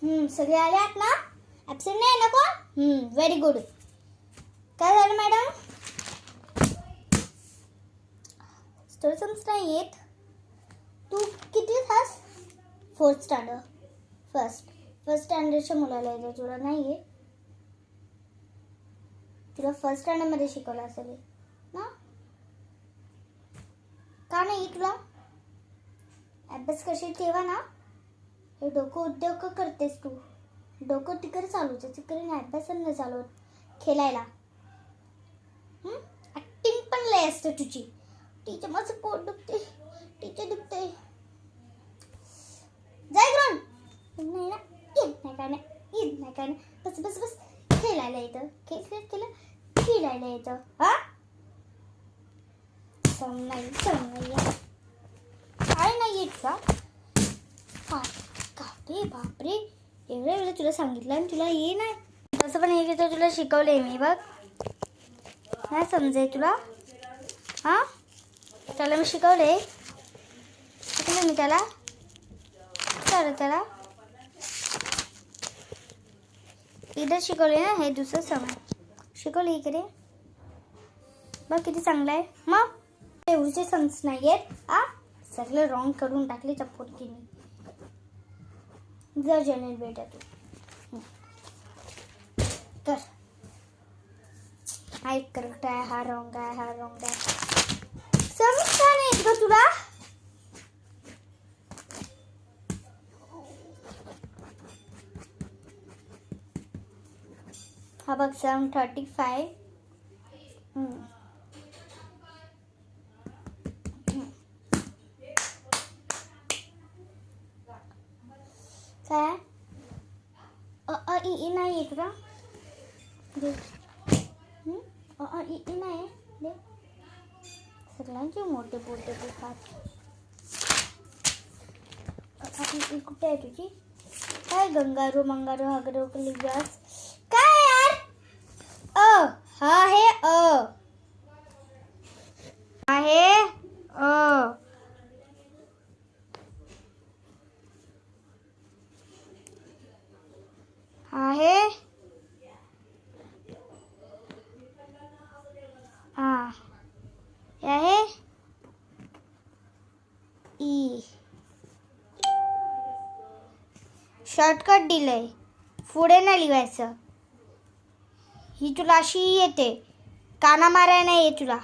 सगळे आले आहेत ना? ॲब्सेंट नाही ना कोण? Very good. काय झालं मॅडम? स्टोरी समज नाही येत. तू किती तास? 4th standard. फर्स्ट स्टँडर्डच्या मुलाला येतं, तुला नाही आहे. तुला 1st स्टँडर्डमध्ये शिकवलं असेल ना? का नाही तुला? अभ्यास कशी ठेवा ना. हे डोकं उद्योग करतेस तू. डोकं तिकडे चालवते, तिकडे नाही अभ्यास नाही चालवत. खेळायला ॲक्टिंग पण लय असते तुझी. टीचर माझं पोट दुखते, टीचर दुखते. जाय ग्राउंड. नाही ना, येत नाही काय नाही. बस खेळायला येतं. खेळायला येतं. हा सम नाही काय नाही येत का? बापरे एवढं वेळ तुला सांगितलं आणि तुला ये नाही. तसं पण हे तर तुला शिकवलंय मी बघ. नाही समजेल तुला? त्याला मी शिकवले. शिकवलं मी त्याला. त्याला इथं शिकवले ना, हे दुसरं समय शिकवले इकडे बघ किती चांगलं आहे. मग एवढीचे समज नाही आहेत. सगळं रॉंग करून टाकले चप्पोटीने. जर जनरल बेटा तू कर. हा एक करेक्ट आहे, हा रॉंग आहे. समज का नाही का तुला? हा बघ 7:35. काय ई नाही आहे तुला? ई नाही दे. सगळ्यांचे मोठे खात. ई कुठे आहे तुझी? काय गंगारू मंगारू हागरू लिव्यास काय यार? हा आहे आहे आहे आहे ई. शॉर्टकट दिलंय, पुढे नाही लिहायचं. ही तुला अशी येते, काना मारायला नाही येत तुला.